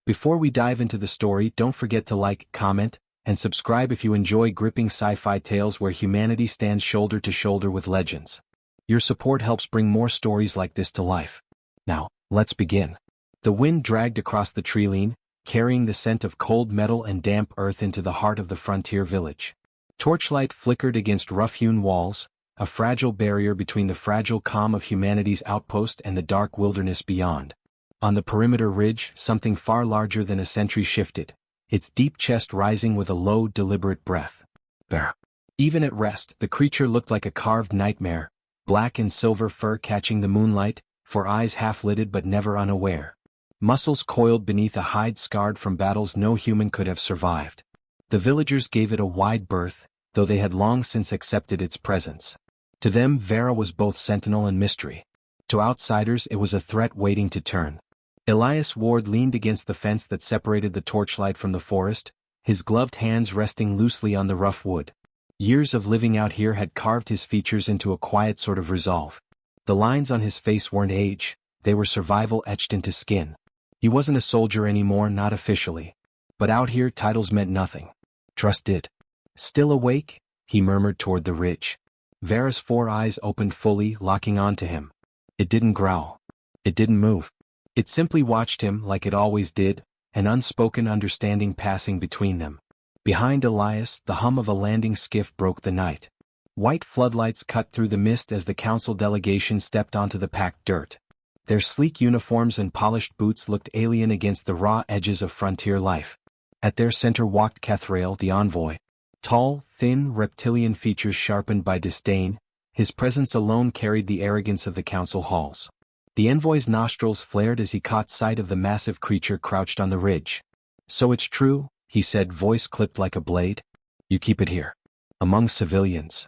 Before we dive into the story, don't forget to like, comment, and subscribe if you enjoy gripping sci-fi tales where humanity stands shoulder to shoulder with legends. Your support helps bring more stories like this to life. Now, let's begin. The wind dragged across the treeline, carrying the scent of cold metal and damp earth into the heart of the frontier village. Torchlight flickered against rough-hewn walls, a fragile barrier between the fragile calm of humanity's outpost and the dark wilderness beyond. On the perimeter ridge, something far larger than a sentry shifted, its deep chest rising with a low, deliberate breath. Brr. Even at rest, the creature looked like a carved nightmare, black and silver fur catching the moonlight, for eyes half-lidded but never unaware. Muscles coiled beneath a hide scarred from battles no human could have survived. The villagers gave it a wide berth, though they had long since accepted its presence. To them, Vera was both sentinel and mystery. To outsiders, it was a threat waiting to turn. Elias Ward leaned against the fence that separated the torchlight from the forest, his gloved hands resting loosely on the rough wood. Years of living out here had carved his features into a quiet sort of resolve. The lines on his face weren't age, they were survival etched into skin. He wasn't a soldier anymore, not officially. But out here titles meant nothing. Trust did. Still awake? He murmured toward the ridge. Vera's 4 eyes opened fully, locking onto him. It didn't growl. It didn't move. It simply watched him like it always did, an unspoken understanding passing between them. Behind Elias, the hum of a landing skiff broke the night. White floodlights cut through the mist as the council delegation stepped onto the packed dirt. Their sleek uniforms and polished boots looked alien against the raw edges of frontier life. At their center walked Kethrael, the envoy. Tall, thin, reptilian features sharpened by disdain, his presence alone carried the arrogance of the council halls. The envoy's nostrils flared as he caught sight of the massive creature crouched on the ridge. "So it's true," he said, voice clipped like a blade. "You keep it here. Among civilians."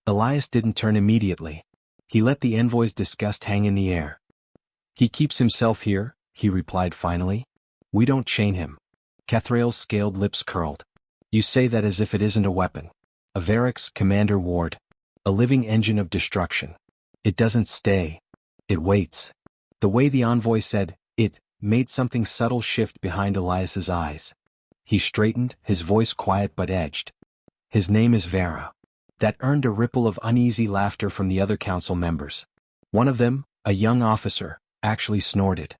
Elias didn't turn immediately. He let the envoy's disgust hang in the air. "He keeps himself here," he replied finally. "We don't chain him." Kethrael's scaled lips curled. "You say that as if it isn't a weapon. A Varix, Commander Ward. A living engine of destruction. It doesn't stay. It waits." The way the envoy said, "it," made something subtle shift behind Elias's eyes. He straightened, his voice quiet but edged. "His name is Vera." That earned a ripple of uneasy laughter from the other council members. One of them, a young officer, actually snorted.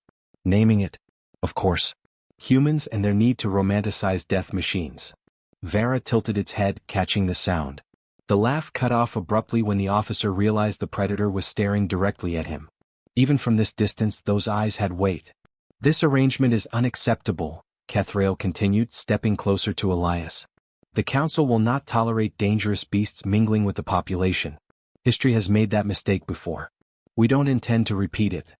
"Naming it? Of course. Humans and their need to romanticize death machines." Vera tilted its head, catching the sound. The laugh cut off abruptly when the officer realized the predator was staring directly at him. Even from this distance, those eyes had weight. "This arrangement is unacceptable," Kethrael continued, stepping closer to Elias. "The council will not tolerate dangerous beasts mingling with the population. History has made that mistake before. We don't intend to repeat it."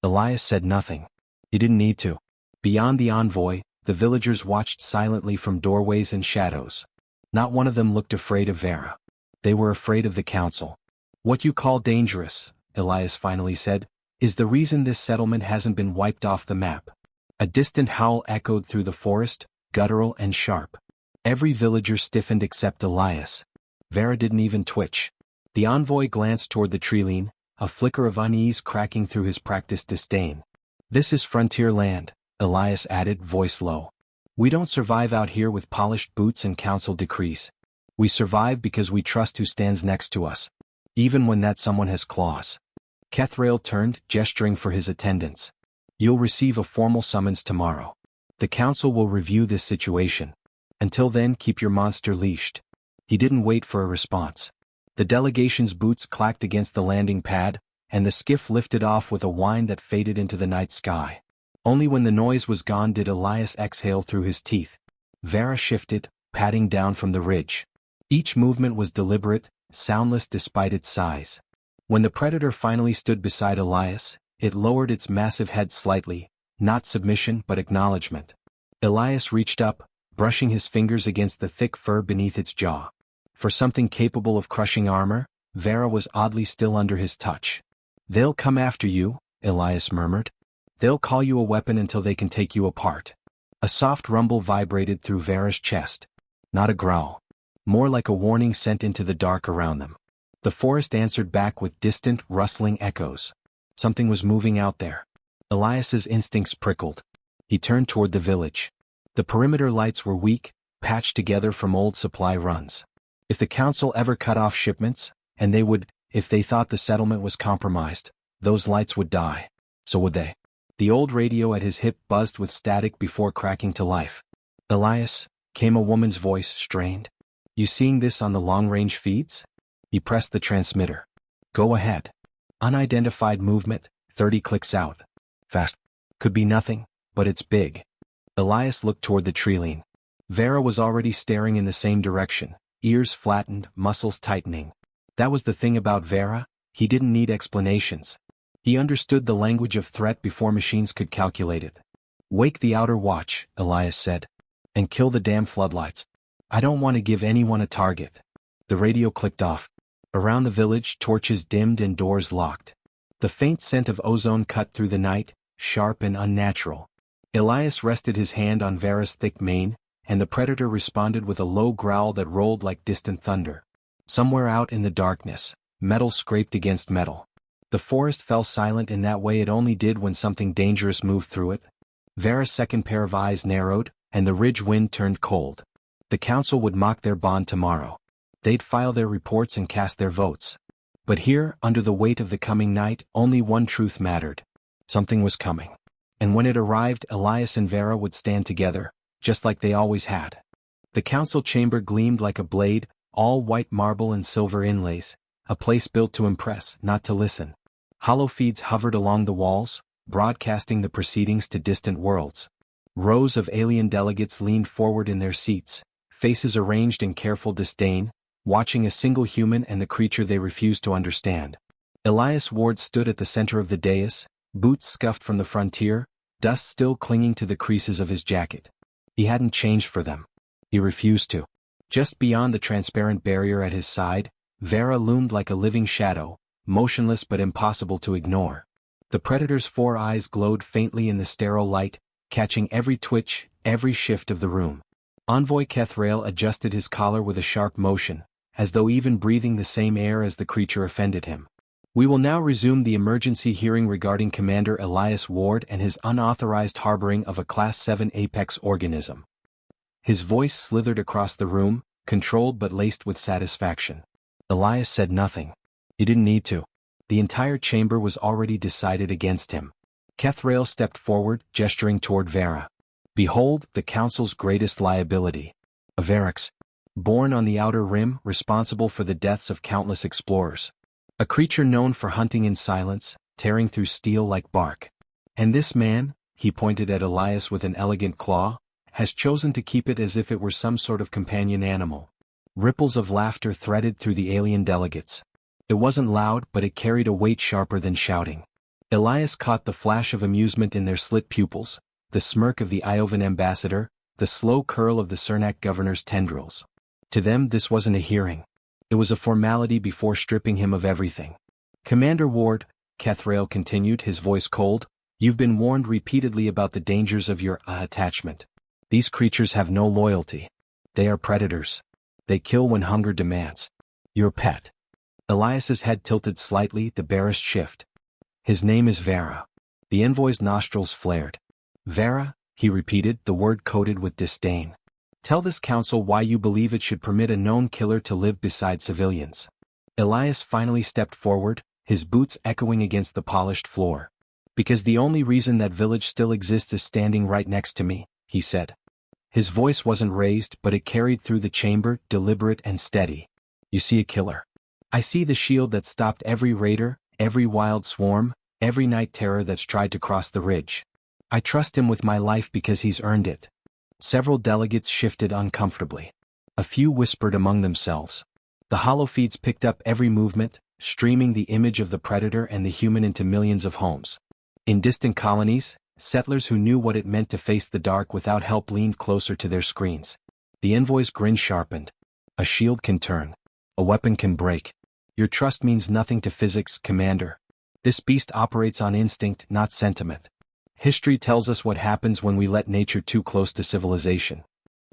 Elias said nothing. He didn't need to. Beyond the envoy, the villagers watched silently from doorways and shadows. Not one of them looked afraid of Vera. They were afraid of the council. "What you call dangerous," Elias finally said, "is the reason this settlement hasn't been wiped off the map." A distant howl echoed through the forest, guttural and sharp. Every villager stiffened except Elias. Vera didn't even twitch. The envoy glanced toward the treeline, a flicker of unease cracking through his practiced disdain. "This is frontier land," Elias added, voice low. "We don't survive out here with polished boots and council decrees. We survive because we trust who stands next to us, even when that someone has claws." Kethrael turned, gesturing for his attendants. "You'll receive a formal summons tomorrow. The council will review this situation. Until then, keep your monster leashed." He didn't wait for a response. The delegation's boots clacked against the landing pad, and the skiff lifted off with a whine that faded into the night sky. Only when the noise was gone did Elias exhale through his teeth. Vera shifted, padding down from the ridge. Each movement was deliberate, soundless despite its size. When the predator finally stood beside Elias, it lowered its massive head slightly, not submission but acknowledgement. Elias reached up, brushing his fingers against the thick fur beneath its jaw. For something capable of crushing armor, Vera was oddly still under his touch. "They'll come after you," Elias murmured. "They'll call you a weapon until they can take you apart." A soft rumble vibrated through Vera's chest. Not a growl. More like a warning sent into the dark around them. The forest answered back with distant, rustling echoes. Something was moving out there. Elias's instincts prickled. He turned toward the village. The perimeter lights were weak, patched together from old supply runs. If the council ever cut off shipments, and they would, if they thought the settlement was compromised, those lights would die. So would they. The old radio at his hip buzzed with static before cracking to life. "Elias," came a woman's voice, strained. "You seeing this on the long-range feeds?" He pressed the transmitter. "Go ahead." Unidentified movement, 30 clicks out. Fast. Could be nothing, but it's big. Elias looked toward the tree-line. Vera was already staring in the same direction, ears flattened, muscles tightening. That was the thing about Vera, he didn't need explanations. He understood the language of threat before machines could calculate it. "Wake the outer watch," Elias said. "And kill the damn floodlights. I don't want to give anyone a target." The radio clicked off. Around the village, torches dimmed and doors locked. The faint scent of ozone cut through the night, sharp and unnatural. Elias rested his hand on Vera's thick mane, and the predator responded with a low growl that rolled like distant thunder. Somewhere out in the darkness, metal scraped against metal. The forest fell silent in that way it only did when something dangerous moved through it. Vera's second pair of eyes narrowed, and the ridge wind turned cold. The council would mock their bond tomorrow. They'd file their reports and cast their votes. But here, under the weight of the coming night, only one truth mattered. Something was coming. And when it arrived, Elias and Vera would stand together, just like they always had. The council chamber gleamed like a blade, all white marble and silver inlays, a place built to impress, not to listen. Hollow feeds hovered along the walls, broadcasting the proceedings to distant worlds. Rows of alien delegates leaned forward in their seats, faces arranged in careful disdain, watching a single human and the creature they refused to understand. Elias Ward stood at the center of the dais, boots scuffed from the frontier, dust still clinging to the creases of his jacket. He hadn't changed for them. He refused to. Just beyond the transparent barrier at his side, Vera loomed like a living shadow, motionless but impossible to ignore. The predator's 4 eyes glowed faintly in the sterile light, catching every twitch, every shift of the room. Envoy Kethrael adjusted his collar with a sharp motion, as though even breathing the same air as the creature offended him. "We will now resume the emergency hearing regarding Commander Elias Ward and his unauthorized harboring of a Class 7 apex organism." His voice slithered across the room, controlled but laced with satisfaction. Elias said nothing. He didn't need to. The entire chamber was already decided against him. Kethrael stepped forward, gesturing toward Vera. "Behold, the Council's greatest liability. A Verax. Born on the outer rim, responsible for the deaths of countless explorers. A creature known for hunting in silence, tearing through steel like bark. And this man," he pointed at Elias with an elegant claw, "has chosen to keep it as if it were some sort of companion animal." Ripples of laughter threaded through the alien delegates. It wasn't loud, but it carried a weight sharper than shouting. Elias caught the flash of amusement in their slit pupils, the smirk of the Iovan ambassador, the slow curl of the Cernak governor's tendrils. To them this wasn't a hearing. It was a formality before stripping him of everything. "Commander Ward," Kethrael continued, his voice cold, "you've been warned repeatedly about the dangers of your attachment. These creatures have no loyalty. They are predators. They kill when hunger demands. Your pet." Elias's head tilted slightly, the barest shift. "His name is Vera." The envoy's nostrils flared. "Vera," he repeated, the word coated with disdain. "Tell this council why you believe it should permit a known killer to live beside civilians." Elias finally stepped forward, his boots echoing against the polished floor. "Because the only reason that village still exists is standing right next to me," he said. His voice wasn't raised, but it carried through the chamber, deliberate and steady. "You see a killer. I see the shield that stopped every raider, every wild swarm, every night terror that's tried to cross the ridge. I trust him with my life because he's earned it." Several delegates shifted uncomfortably. A few whispered among themselves. The hollow feeds picked up every movement, streaming the image of the predator and the human into millions of homes. In distant colonies, settlers who knew what it meant to face the dark without help leaned closer to their screens. The envoy's grin sharpened. "A shield can turn. A weapon can break. Your trust means nothing to physics, Commander. This beast operates on instinct, not sentiment. History tells us what happens when we let nature too close to civilization."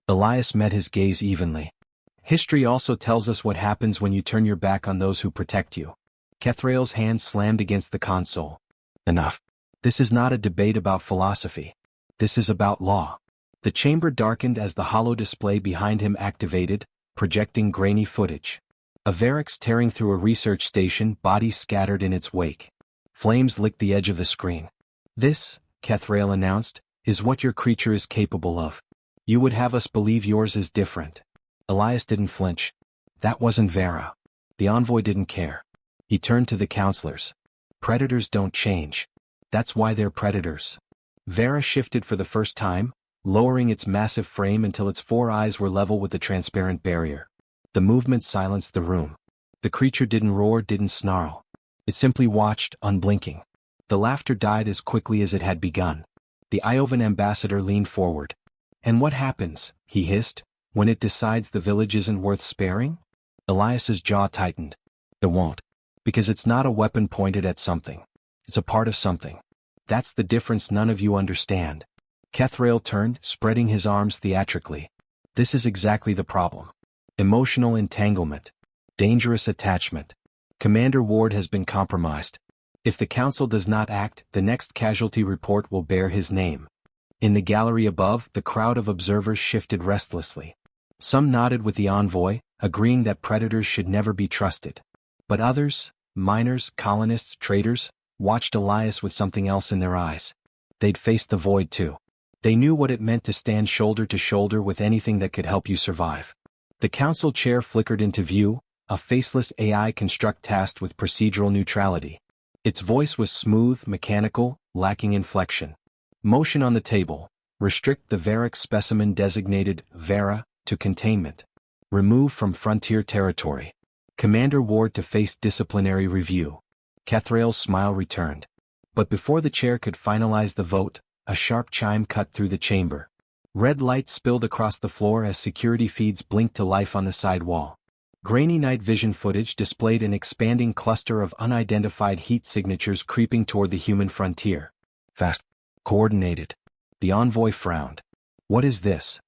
Elias met his gaze evenly. "History also tells us what happens when you turn your back on those who protect you." Kethrael's hand slammed against the console. "Enough. This is not a debate about philosophy. This is about law. The chamber darkened as the hollow display behind him activated, projecting grainy footage. A Varix tearing through a research station, bodies scattered in its wake. Flames licked the edge of the screen. This, Kethrail announced, is what your creature is capable of. You would have us believe yours is different. Elias didn't flinch. That wasn't Vera. The envoy didn't care. He turned to the counselors. Predators don't change. That's why they're predators. Vera shifted for the first time, lowering its massive frame until its 4 eyes were level with the transparent barrier. The movement silenced the room. The creature didn't roar, didn't snarl. It simply watched, unblinking. The laughter died as quickly as it had begun. The Iovan ambassador leaned forward. And what happens, he hissed, when it decides the village isn't worth sparing? Elias's jaw tightened. It won't. Because it's not a weapon pointed at something. It's a part of something. That's the difference none of you understand. Kethrail turned, spreading his arms theatrically. This is exactly the problem. Emotional entanglement. Dangerous attachment. Commander Ward has been compromised. If the council does not act, the next casualty report will bear his name. In the gallery above, the crowd of observers shifted restlessly. Some nodded with the envoy, agreeing that predators should never be trusted. But others, miners, colonists, traders, watched Elias with something else in their eyes. They'd faced the void too. They knew what it meant to stand shoulder to shoulder with anything that could help you survive. The council chair flickered into view, a faceless AI construct tasked with procedural neutrality. Its voice was smooth, mechanical, lacking inflection. Motion on the table. Restrict the Varix specimen designated Vera to containment. Remove from frontier territory. Commander Ward to face disciplinary review. Kethrail's smile returned. But before the chair could finalize the vote, a sharp chime cut through the chamber. Red light spilled across the floor as security feeds blinked to life on the side wall. Grainy night vision footage displayed an expanding cluster of unidentified heat signatures creeping toward the human frontier. Fast. Coordinated. The envoy frowned. What is this?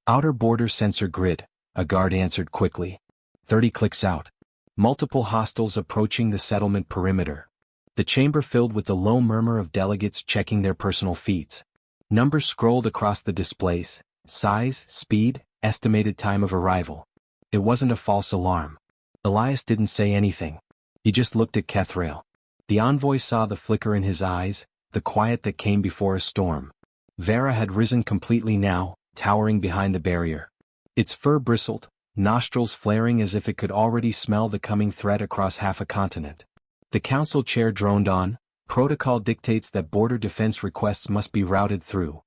Outer border sensor grid, a guard answered quickly. 30 clicks out. Multiple hostiles approaching the settlement perimeter. The chamber filled with the low murmur of delegates checking their personal feeds. Numbers scrolled across the displays: size, speed, estimated time of arrival. It wasn't a false alarm. Elias didn't say anything. He just looked at Kethrail. The envoy saw the flicker in his eyes, the quiet that came before a storm. Vera had risen completely now, towering behind the barrier. Its fur bristled, nostrils flaring as if it could already smell the coming threat across half a continent. The council chair droned on. Protocol dictates that border defense requests must be routed through.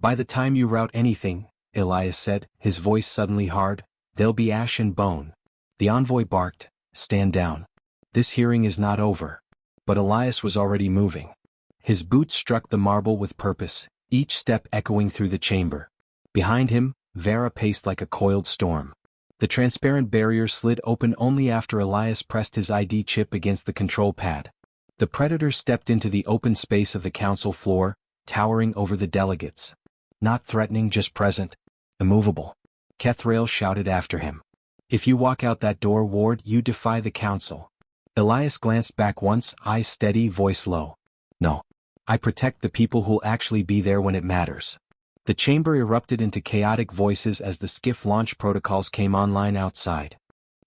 By the time you route anything, Elias said, his voice suddenly hard, there'll be ash and bone. The envoy barked, stand down. This hearing is not over. But Elias was already moving. His boots struck the marble with purpose, each step echoing through the chamber. Behind him, Vera paced like a coiled storm. The transparent barrier slid open only after Elias pressed his ID chip against the control pad. The predator stepped into the open space of the council floor, towering over the delegates. Not threatening, just present. Immovable. Kethrail shouted after him. If you walk out that door, Ward, you defy the council. Elias glanced back once, eyes steady, voice low. No. I protect the people who'll actually be there when it matters. The chamber erupted into chaotic voices as the skiff launch protocols came online outside.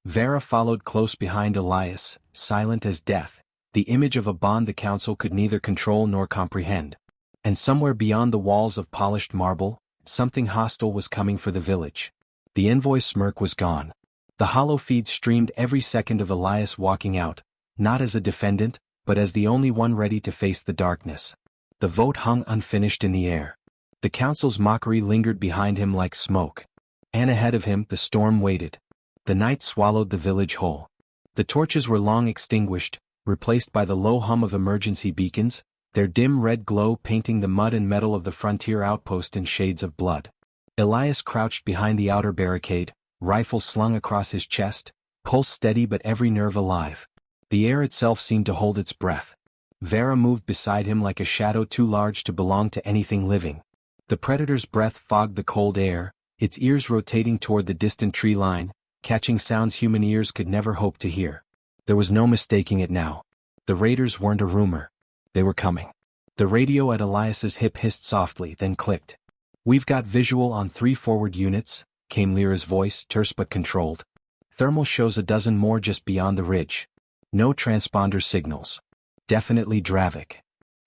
Vera followed close behind Elias, silent as death, the image of a bond the council could neither control nor comprehend. And somewhere beyond the walls of polished marble, something hostile was coming for the village. The envoy's smirk was gone. The hollow feed streamed every second of Elias walking out, not as a defendant, but as the only one ready to face the darkness. The vote hung unfinished in the air. The council's mockery lingered behind him like smoke. And ahead of him, the storm waited. The night swallowed the village whole. The torches were long extinguished, replaced by the low hum of emergency beacons, their dim red glow painting the mud and metal of the frontier outpost in shades of blood. Elias crouched behind the outer barricade, rifle slung across his chest, pulse steady but every nerve alive. The air itself seemed to hold its breath. Vera moved beside him like a shadow too large to belong to anything living. The predator's breath fogged the cold air, its ears rotating toward the distant tree line, catching sounds human ears could never hope to hear. There was no mistaking it now. The raiders weren't a rumor. They were coming. The radio at Elias's hip hissed softly, then clicked. "We've got visual on 3 forward units," came Lyra's voice, terse but controlled. "Thermal shows a dozen more just beyond the ridge. No transponder signals. Definitely Dravik."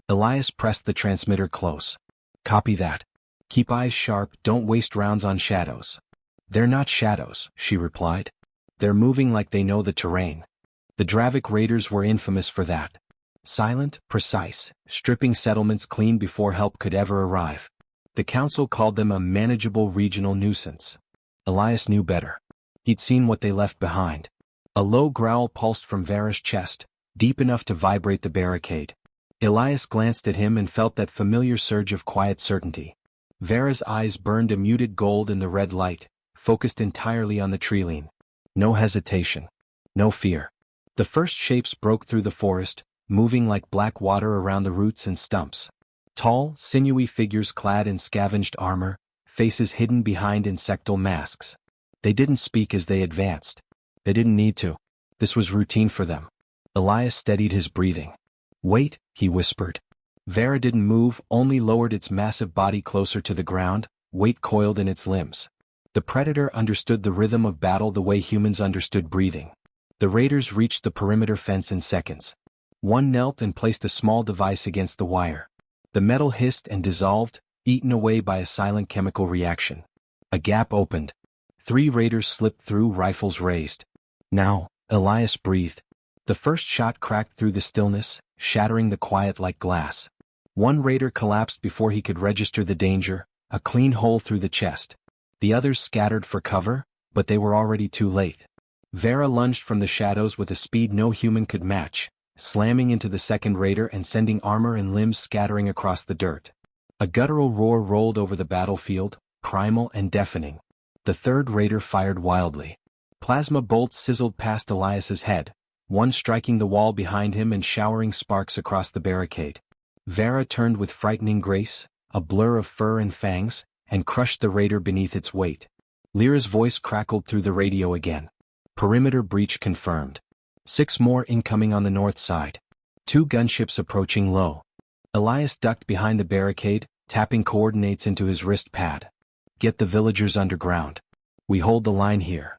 Elias pressed the transmitter close. "Copy that. Keep eyes sharp, don't waste rounds on shadows." "They're not shadows," she replied. "They're moving like they know the terrain." The Dravik raiders were infamous for that. Silent, precise, stripping settlements clean before help could ever arrive. The council called them a manageable regional nuisance. Elias knew better. He'd seen what they left behind. A low growl pulsed from Vera's chest, deep enough to vibrate the barricade. Elias glanced at him and felt that familiar surge of quiet certainty. Vera's eyes burned a muted gold in the red light, focused entirely on the treeline. No hesitation. No fear. The first shapes broke through the forest, moving like black water around the roots and stumps. Tall, sinewy figures clad in scavenged armor, faces hidden behind insectal masks. They didn't speak as they advanced. They didn't need to. This was routine for them. Elias steadied his breathing. "Wait," he whispered. Vera didn't move, only lowered its massive body closer to the ground, weight coiled in its limbs. The predator understood the rhythm of battle the way humans understood breathing. The raiders reached the perimeter fence in seconds. One knelt and placed a small device against the wire. The metal hissed and dissolved, eaten away by a silent chemical reaction. A gap opened. 3 raiders slipped through, rifles raised. "Now," Elias breathed. The first shot cracked through the stillness, shattering the quiet like glass. One raider collapsed before he could register the danger, a clean hole through the chest. The others scattered for cover, but they were already too late. Vera lunged from the shadows with a speed no human could match, slamming into the second raider and sending armor and limbs scattering across the dirt. A guttural roar rolled over the battlefield, primal and deafening. The third raider fired wildly. Plasma bolts sizzled past Elias's head, one striking the wall behind him and showering sparks across the barricade. Vera turned with frightening grace, a blur of fur and fangs, and crushed the raider beneath its weight. Lyra's voice crackled through the radio again. "Perimeter breach confirmed. 6 more incoming on the north side. 2 gunships approaching low." Elias ducked behind the barricade, tapping coordinates into his wrist pad. "Get the villagers underground. We hold the line here."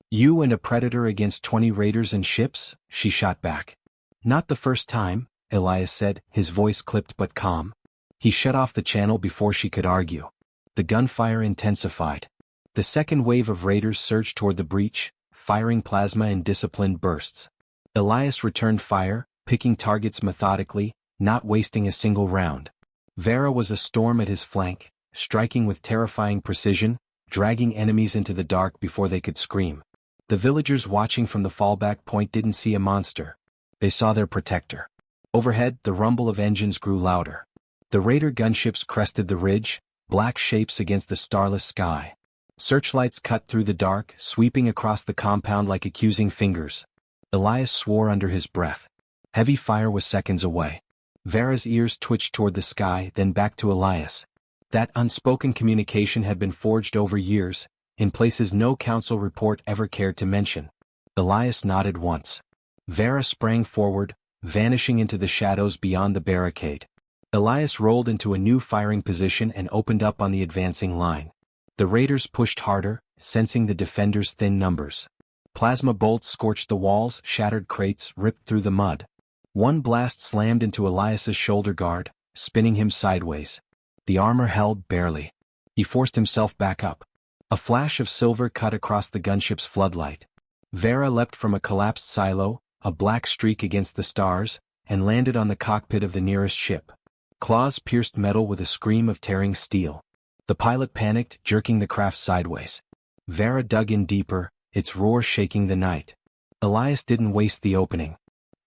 "You and a predator against 20 raiders and ships?" she shot back. "Not the first time," Elias said, his voice clipped but calm. He shut off the channel before she could argue. The gunfire intensified. The second wave of raiders surged toward the breach, firing plasma in disciplined bursts. Elias returned fire, picking targets methodically, not wasting a single round. Vera was a storm at his flank, striking with terrifying precision, dragging enemies into the dark before they could scream. The villagers watching from the fallback point didn't see a monster. They saw their protector. Overhead, the rumble of engines grew louder. The raider gunships crested the ridge, black shapes against the starless sky. Searchlights cut through the dark, sweeping across the compound like accusing fingers. Elias swore under his breath. Heavy fire was seconds away. Vera's ears twitched toward the sky, then back to Elias. That unspoken communication had been forged over years, in places no council report ever cared to mention. Elias nodded once. Vera sprang forward, vanishing into the shadows beyond the barricade. Elias rolled into a new firing position and opened up on the advancing line. The raiders pushed harder, sensing the defenders' thin numbers. Plasma bolts scorched the walls, shattered crates, ripped through the mud. One blast slammed into Elias's shoulder guard, spinning him sideways. The armor held barely. He forced himself back up. A flash of silver cut across the gunship's floodlight. Vera leapt from a collapsed silo, a black streak against the stars, and landed on the cockpit of the nearest ship. Claws pierced metal with a scream of tearing steel. The pilot panicked, jerking the craft sideways. Vera dug in deeper, its roar shaking the night. Elias didn't waste the opening.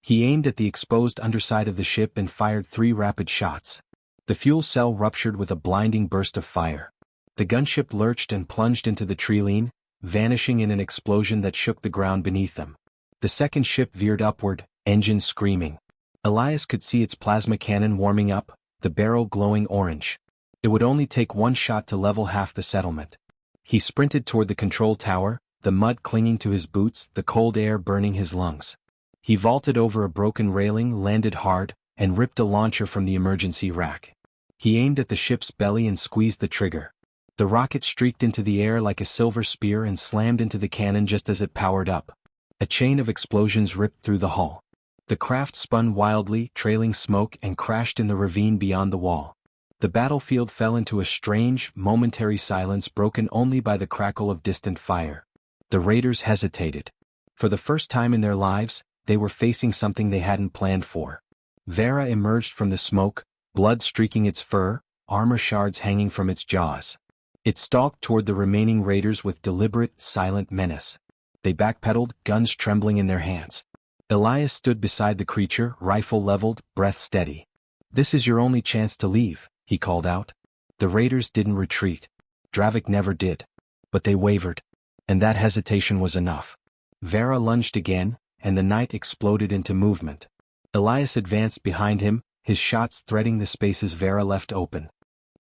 He aimed at the exposed underside of the ship and fired 3 rapid shots. The fuel cell ruptured with a blinding burst of fire. The gunship lurched and plunged into the treeline, vanishing in an explosion that shook the ground beneath them. The second ship veered upward, engines screaming. Elias could see its plasma cannon warming up, the barrel glowing orange. It would only take one shot to level half the settlement. He sprinted toward the control tower, the mud clinging to his boots, the cold air burning his lungs. He vaulted over a broken railing, landed hard, and ripped a launcher from the emergency rack. He aimed at the ship's belly and squeezed the trigger. The rocket streaked into the air like a silver spear and slammed into the cannon just as it powered up. A chain of explosions ripped through the hull. The craft spun wildly, trailing smoke, and crashed in the ravine beyond the wall. The battlefield fell into a strange, momentary silence broken only by the crackle of distant fire. The raiders hesitated. For the first time in their lives, they were facing something they hadn't planned for. Vera emerged from the smoke, blood streaking its fur, armor shards hanging from its jaws. It stalked toward the remaining raiders with deliberate, silent menace. They backpedaled, guns trembling in their hands. Elias stood beside the creature, rifle leveled, breath steady. "This is your only chance to leave," he called out. The raiders didn't retreat. Dravik never did. But they wavered. And that hesitation was enough. Vera lunged again, and the night exploded into movement. Elias advanced behind him, his shots threading the spaces Vera left open.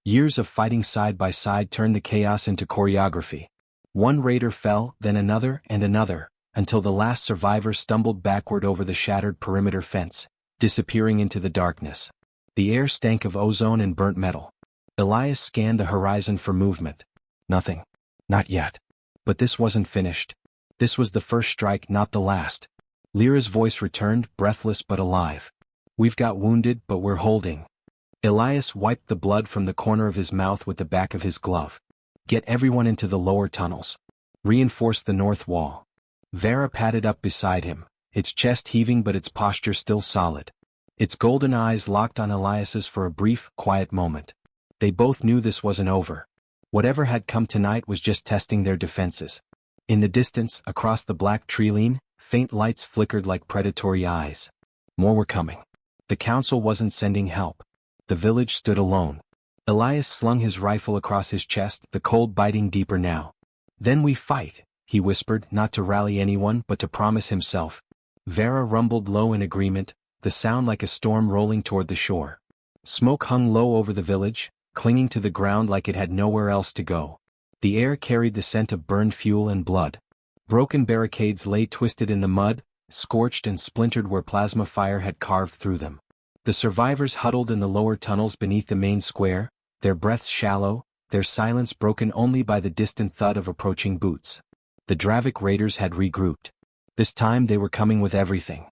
Years of fighting side by side turned the chaos into choreography. One raider fell, then another and another, until the last survivor stumbled backward over the shattered perimeter fence, disappearing into the darkness. The air stank of ozone and burnt metal. Elias scanned the horizon for movement. Nothing. Not yet. But this wasn't finished. This was the first strike, not the last. Lyra's voice returned, breathless but alive. "We've got wounded, but we're holding." Elias wiped the blood from the corner of his mouth with the back of his glove. "Get everyone into the lower tunnels. Reinforce the north wall." Vera padded up beside him, its chest heaving but its posture still solid. Its golden eyes locked on Elias's for a brief, quiet moment. They both knew this wasn't over. Whatever had come tonight was just testing their defenses. In the distance, across the black treeline, faint lights flickered like predatory eyes. More were coming. The council wasn't sending help. The village stood alone. Elias slung his rifle across his chest, the cold biting deeper now. "Then we fight," he whispered, not to rally anyone but to promise himself. Vera rumbled low in agreement, the sound like a storm rolling toward the shore. Smoke hung low over the village, clinging to the ground like it had nowhere else to go. The air carried the scent of burned fuel and blood. Broken barricades lay twisted in the mud, scorched and splintered where plasma fire had carved through them. The survivors huddled in the lower tunnels beneath the main square, their breaths shallow, their silence broken only by the distant thud of approaching boots. The Dravik raiders had regrouped. This time they were coming with everything.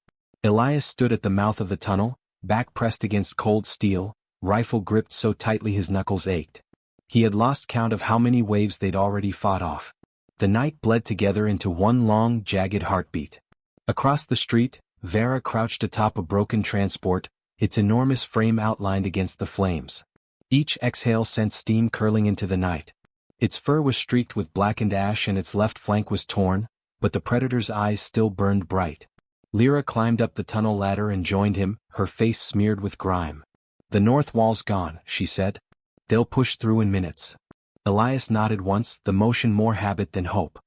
Elias stood at the mouth of the tunnel, back pressed against cold steel, rifle gripped so tightly his knuckles ached. He had lost count of how many waves they'd already fought off. The night bled together into one long, jagged heartbeat. Across the street, Vera crouched atop a broken transport, its enormous frame outlined against the flames. Each exhale sent steam curling into the night. Its fur was streaked with blackened ash and its left flank was torn, but the predator's eyes still burned bright. Lyra climbed up the tunnel ladder and joined him, her face smeared with grime. "The north wall's gone," she said. "They'll push through in minutes." Elias nodded once, the motion more habit than hope.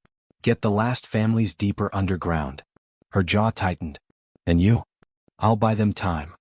"Get the last families deeper underground." Her jaw tightened. "And you?" "I'll buy them time."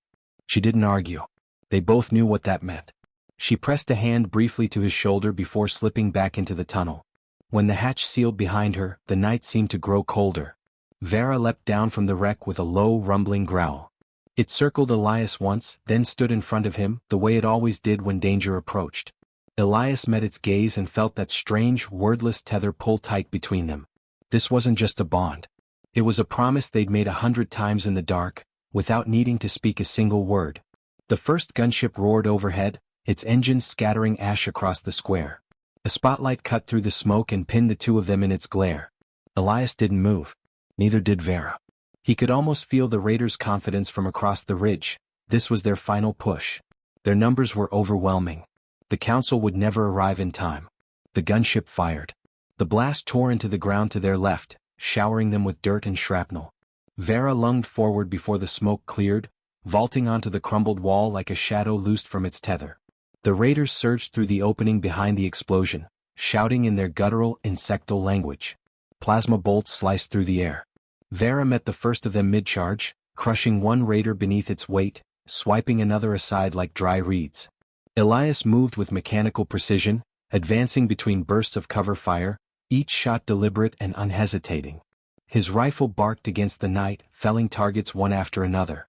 She didn't argue. They both knew what that meant. She pressed a hand briefly to his shoulder before slipping back into the tunnel. When the hatch sealed behind her, the night seemed to grow colder. Vera leapt down from the wreck with a low, rumbling growl. It circled Elias once, then stood in front of him, the way it always did when danger approached. Elias met its gaze and felt that strange, wordless tether pull tight between them. This wasn't just a bond. It was a promise they'd made 100 times in the dark, without needing to speak a single word. The first gunship roared overhead, its engines scattering ash across the square. A spotlight cut through the smoke and pinned the two of them in its glare. Elias didn't move. Neither did Vera. He could almost feel the raiders' confidence from across the ridge. This was their final push. Their numbers were overwhelming. The council would never arrive in time. The gunship fired. The blast tore into the ground to their left, showering them with dirt and shrapnel. Vera lunged forward before the smoke cleared, vaulting onto the crumbled wall like a shadow loosed from its tether. The raiders surged through the opening behind the explosion, shouting in their guttural, insectal language. Plasma bolts sliced through the air. Vera met the first of them mid-charge, crushing one raider beneath its weight, swiping another aside like dry reeds. Elias moved with mechanical precision, advancing between bursts of cover fire, each shot deliberate and unhesitating. His rifle barked against the night, felling targets one after another.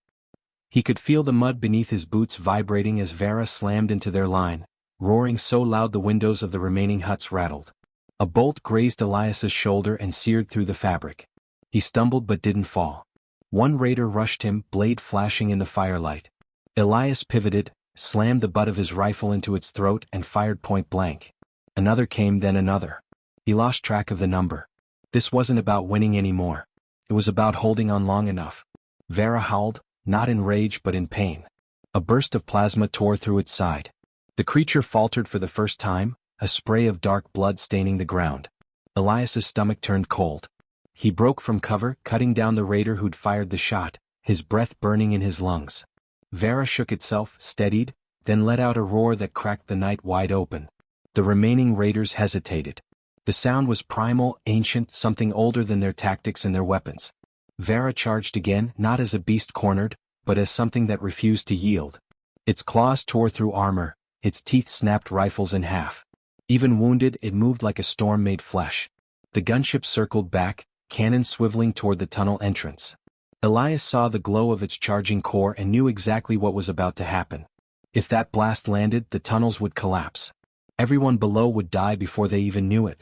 He could feel the mud beneath his boots vibrating as Vera slammed into their line, roaring so loud the windows of the remaining huts rattled. A bolt grazed Elias's shoulder and seared through the fabric. He stumbled but didn't fall. One raider rushed him, blade flashing in the firelight. Elias pivoted, slammed the butt of his rifle into its throat and fired point blank. Another came, then another. He lost track of the number. This wasn't about winning anymore. It was about holding on long enough. Vera howled, not in rage but in pain. A burst of plasma tore through its side. The creature faltered for the first time, a spray of dark blood staining the ground. Elias's stomach turned cold. He broke from cover, cutting down the raider who'd fired the shot, his breath burning in his lungs. Vera shook itself, steadied, then let out a roar that cracked the night wide open. The remaining raiders hesitated. The sound was primal, ancient, something older than their tactics and their weapons. Vera charged again, not as a beast cornered, but as something that refused to yield. Its claws tore through armor, its teeth snapped rifles in half. Even wounded, it moved like a storm-made flesh. The gunship circled back, cannons swiveling toward the tunnel entrance. Elias saw the glow of its charging core and knew exactly what was about to happen. If that blast landed, the tunnels would collapse. Everyone below would die before they even knew it.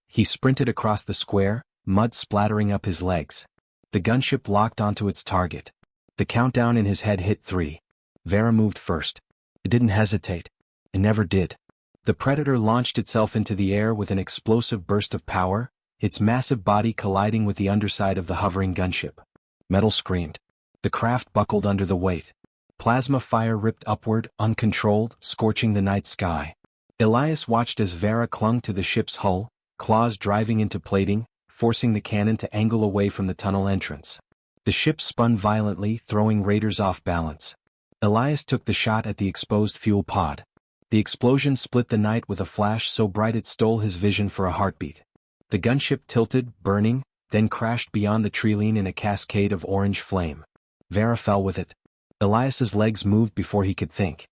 He sprinted across the square, mud splattering up his legs. The gunship locked onto its target. The countdown in his head hit 3. Vera moved first. It didn't hesitate. It never did. The Predator launched itself into the air with an explosive burst of power, its massive body colliding with the underside of the hovering gunship. Metal screamed. The craft buckled under the weight. Plasma fire ripped upward, uncontrolled, scorching the night sky. Elias watched as Vera clung to the ship's hull, claws driving into plating, forcing the cannon to angle away from the tunnel entrance. The ship spun violently, throwing raiders off balance. Elias took the shot at the exposed fuel pod. The explosion split the night with a flash so bright it stole his vision for a heartbeat. The gunship tilted, burning, then crashed beyond the treeline in a cascade of orange flame. Vera fell with it. Elias's legs moved before he could think.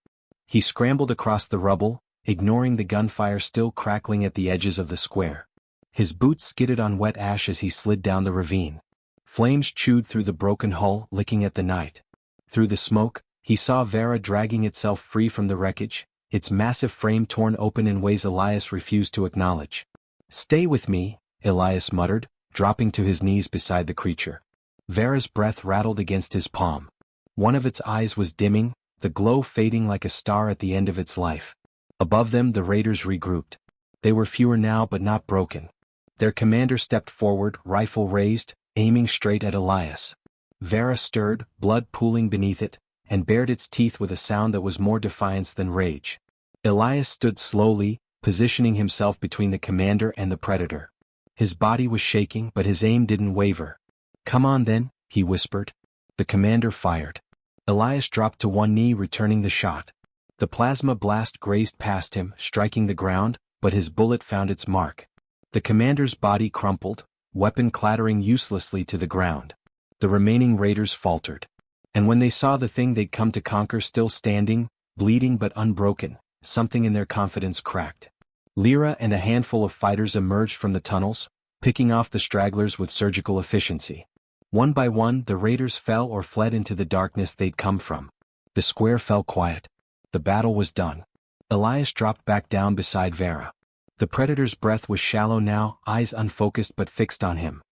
He scrambled across the rubble, ignoring the gunfire still crackling at the edges of the square. His boots skidded on wet ash as he slid down the ravine. Flames chewed through the broken hull, licking at the night. Through the smoke, he saw Vera dragging itself free from the wreckage, its massive frame torn open in ways Elias refused to acknowledge. "Stay with me," Elias muttered, dropping to his knees beside the creature. Vera's breath rattled against his palm. One of its eyes was dimming, the glow fading like a star at the end of its life. Above them the raiders regrouped. They were fewer now but not broken. Their commander stepped forward, rifle raised, aiming straight at Elias. Vera stirred, blood pooling beneath it, and bared its teeth with a sound that was more defiance than rage. Elias stood slowly, positioning himself between the commander and the Predator. His body was shaking but his aim didn't waver. "Come on then," he whispered. The commander fired. Elias dropped to one knee, returning the shot. The plasma blast grazed past him, striking the ground, but his bullet found its mark. The commander's body crumpled, weapon clattering uselessly to the ground. The remaining raiders faltered. And when they saw the thing they'd come to conquer still standing, bleeding but unbroken, something in their confidence cracked. Lyra and a handful of fighters emerged from the tunnels, picking off the stragglers with surgical efficiency. One by one, the raiders fell or fled into the darkness they'd come from. The square fell quiet. The battle was done. Elias dropped back down beside Vera. The Predator's breath was shallow now, eyes unfocused but fixed on him.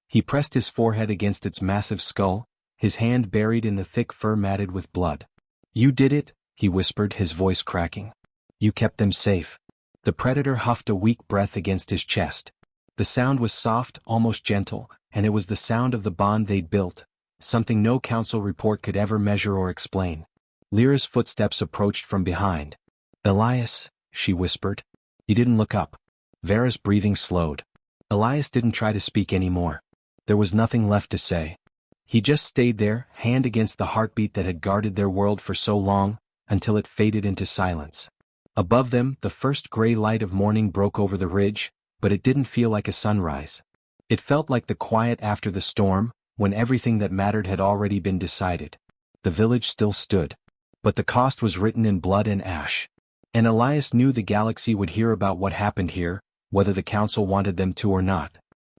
He pressed his forehead against its massive skull, his hand buried in the thick fur matted with blood. "You did it," he whispered, his voice cracking. "You kept them safe." The Predator huffed a weak breath against his chest. The sound was soft, almost gentle, and it was the sound of the bond they'd built, something no council report could ever measure or explain. Lyra's footsteps approached from behind. "Elias," she whispered. He didn't look up. Vera's breathing slowed. Elias didn't try to speak anymore. There was nothing left to say. He just stayed there, hand against the heartbeat that had guarded their world for so long, until it faded into silence. Above them, the first gray light of morning broke over the ridge, but it didn't feel like a sunrise. It felt like the quiet after the storm, when everything that mattered had already been decided. The village still stood. But the cost was written in blood and ash. And Elias knew the galaxy would hear about what happened here, whether the council wanted them to or not.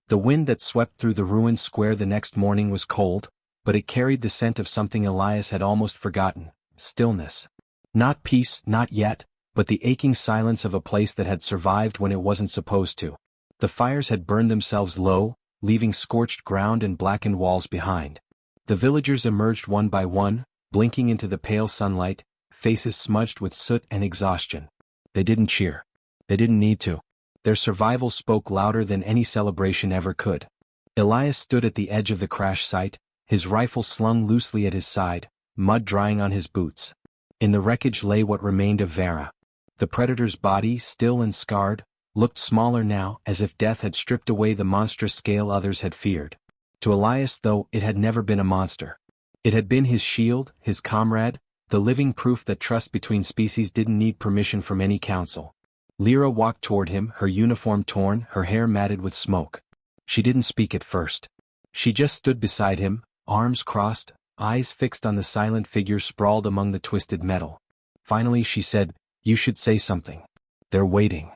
The wind that swept through the ruined square the next morning was cold, but it carried the scent of something Elias had almost forgotten: stillness. Not peace, not yet, but the aching silence of a place that had survived when it wasn't supposed to. The fires had burned themselves low, leaving scorched ground and blackened walls behind. The villagers emerged one by one, blinking into the pale sunlight, faces smudged with soot and exhaustion. They didn't cheer. They didn't need to. Their survival spoke louder than any celebration ever could. Elias stood at the edge of the crash site, his rifle slung loosely at his side, mud drying on his boots. In the wreckage lay what remained of Vera. The predator's body, still and scarred, looked smaller now, as if death had stripped away the monstrous scale others had feared. To Elias, though, it had never been a monster. It had been his shield, his comrade, the living proof that trust between species didn't need permission from any council. Lyra walked toward him, her uniform torn, her hair matted with smoke. She didn't speak at first. She just stood beside him, arms crossed, eyes fixed on the silent figure sprawled among the twisted metal. Finally she said, "You should say something. They're waiting."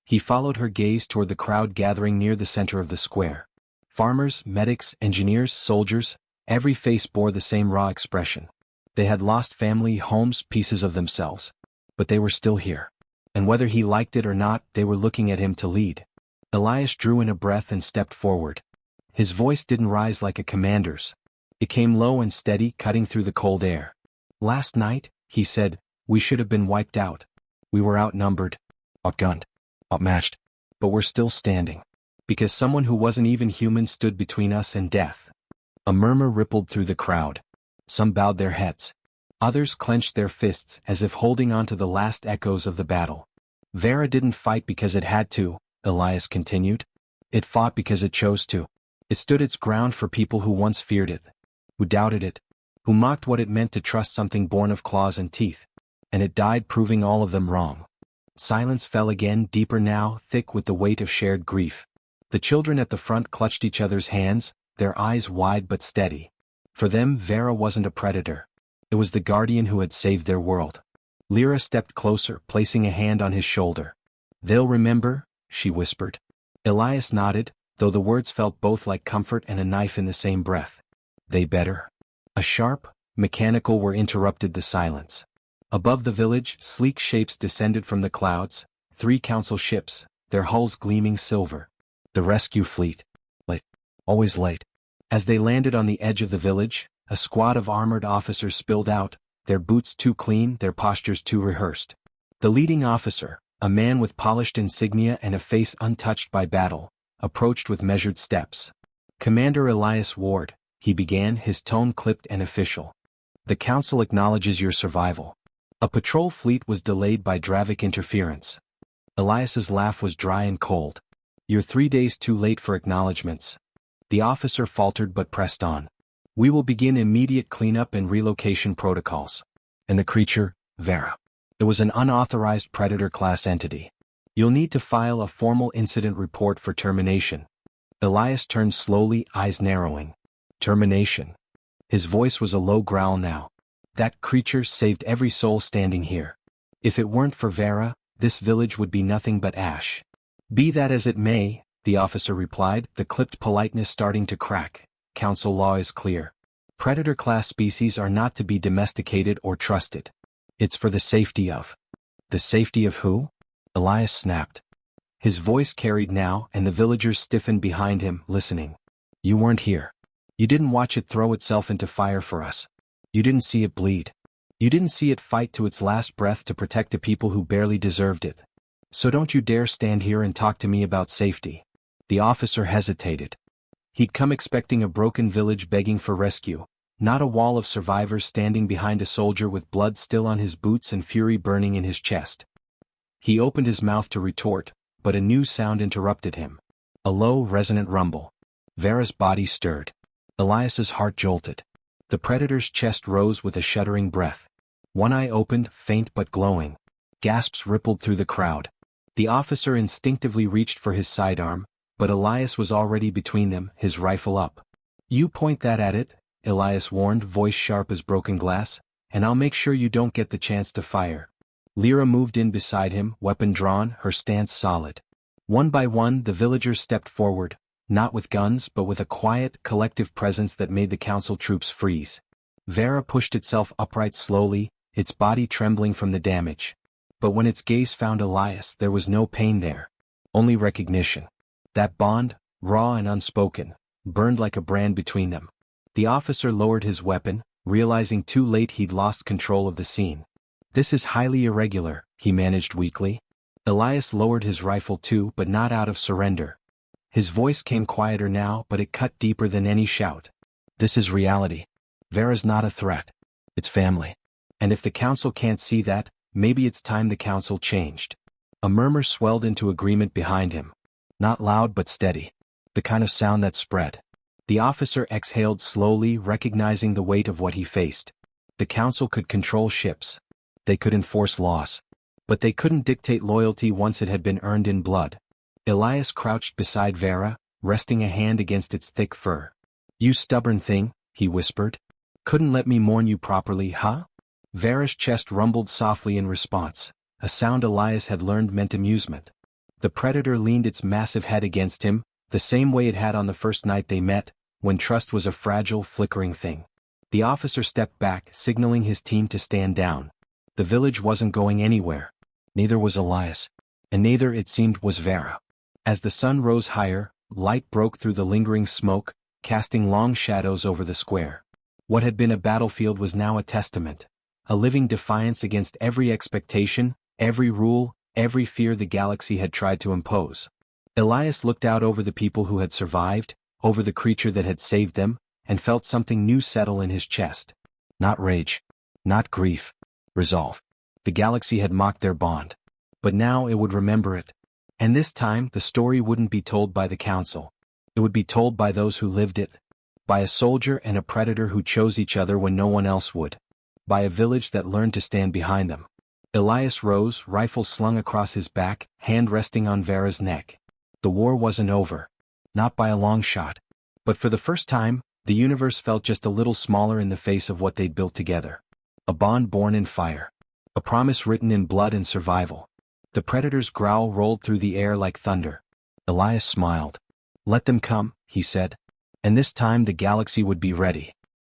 He followed her gaze toward the crowd gathering near the center of the square. Farmers, medics, engineers, soldiers, every face bore the same raw expression. They had lost family, homes, pieces of themselves. But they were still here. And whether he liked it or not, they were looking at him to lead. Elias drew in a breath and stepped forward. His voice didn't rise like a commander's. It came low and steady, cutting through the cold air. "Last night," he said, "we should have been wiped out. We were outnumbered, outgunned, outmatched. But we're still standing. Because someone who wasn't even human stood between us and death." A murmur rippled through the crowd. Some bowed their heads. Others clenched their fists as if holding on to the last echoes of the battle. "Vera didn't fight because it had to," Elias continued. "It fought because it chose to. It stood its ground for people who once feared it, who doubted it, who mocked what it meant to trust something born of claws and teeth. And it died proving all of them wrong." Silence fell again, deeper now, thick with the weight of shared grief. The children at the front clutched each other's hands, their eyes wide but steady. For them, Vera wasn't a predator. It was the guardian who had saved their world. Lyra stepped closer, placing a hand on his shoulder. "They'll remember," she whispered. Elias nodded, though the words felt both like comfort and a knife in the same breath. "They better." A sharp, mechanical whir interrupted the silence. Above the village, sleek shapes descended from the clouds, 3 council ships, their hulls gleaming silver. The rescue fleet. Late. Always late. As they landed on the edge of the village, a squad of armored officers spilled out, their boots too clean, their postures too rehearsed. The leading officer, a man with polished insignia and a face untouched by battle, approached with measured steps. "Commander Elias Ward," he began, his tone clipped and official. "The council acknowledges your survival. A patrol fleet was delayed by Dravic interference." Elias's laugh was dry and cold. "You're 3 days too late for acknowledgements." The officer faltered but pressed on. "We will begin immediate cleanup and relocation protocols." And the creature, Vera. It was an unauthorized predator-class entity. "You'll need to file a formal incident report for termination." Elias turned slowly, eyes narrowing. "Termination." His voice was a low growl now. "That creature saved every soul standing here. If it weren't for Vera, this village would be nothing but ash." "Be that as it may," the officer replied, the clipped politeness starting to crack. "Council law is clear. Predator-class species are not to be domesticated or trusted. It's for the safety of." "The safety of who?" Elias snapped. His voice carried now, and the villagers stiffened behind him, listening. "You weren't here. You didn't watch it throw itself into fire for us. You didn't see it bleed. You didn't see it fight to its last breath to protect a people who barely deserved it. So don't you dare stand here and talk to me about safety." The officer hesitated. He'd come expecting a broken village begging for rescue, not a wall of survivors standing behind a soldier with blood still on his boots and fury burning in his chest. He opened his mouth to retort, but a new sound interrupted him. A low, resonant rumble. Vera's body stirred. Elias's heart jolted. The predator's chest rose with a shuddering breath. One eye opened, faint but glowing. Gasps rippled through the crowd. The officer instinctively reached for his sidearm, but Elias was already between them, his rifle up. "You point that at it," Elias warned, voice sharp as broken glass, "and I'll make sure you don't get the chance to fire." Lyra moved in beside him, weapon drawn, her stance solid. One by one the villagers stepped forward, Not with guns but with a quiet, collective presence that made the council troops freeze. Vera pushed itself upright slowly, its body trembling from the damage. But when its gaze found Elias, there was no pain there. Only recognition. That bond, raw and unspoken, burned like a brand between them. The officer lowered his weapon, realizing too late he'd lost control of the scene. "This is highly irregular," he managed weakly. Elias lowered his rifle too, but not out of surrender. His voice came quieter now, but it cut deeper than any shout. "This is reality. Vera's not a threat. It's family. And if the council can't see that, maybe it's time the council changed." A murmur swelled into agreement behind him. Not loud but steady. The kind of sound that spread. The officer exhaled slowly, recognizing the weight of what he faced. The council could control ships. They could enforce laws. But they couldn't dictate loyalty once it had been earned in blood. Elias crouched beside Vera, resting a hand against its thick fur. "You stubborn thing," he whispered. "Couldn't let me mourn you properly, huh?" Vera's chest rumbled softly in response, a sound Elias had learned meant amusement. The predator leaned its massive head against him, the same way it had on the first night they met, when trust was a fragile, flickering thing. The officer stepped back, signaling his team to stand down. The village wasn't going anywhere. Neither was Elias. And neither, it seemed, was Vera. As the sun rose higher, light broke through the lingering smoke, casting long shadows over the square. What had been a battlefield was now a testament, a living defiance against every expectation, every rule, every fear the galaxy had tried to impose. Elias looked out over the people who had survived, over the creature that had saved them, and felt something new settle in his chest. Not rage. Not grief. Resolve. The galaxy had mocked their bond. But now it would remember it. And this time the story wouldn't be told by the council. It would be told by those who lived it. By a soldier and a predator who chose each other when no one else would. By a village that learned to stand behind them. Elias rose, rifle slung across his back, hand resting on Vera's neck. The war wasn't over. Not by a long shot. But for the first time, the universe felt just a little smaller in the face of what they'd built together. A bond born in fire. A promise written in blood and survival. The predator's growl rolled through the air like thunder. Elias smiled. "Let them come," he said. "And this time the galaxy would be ready."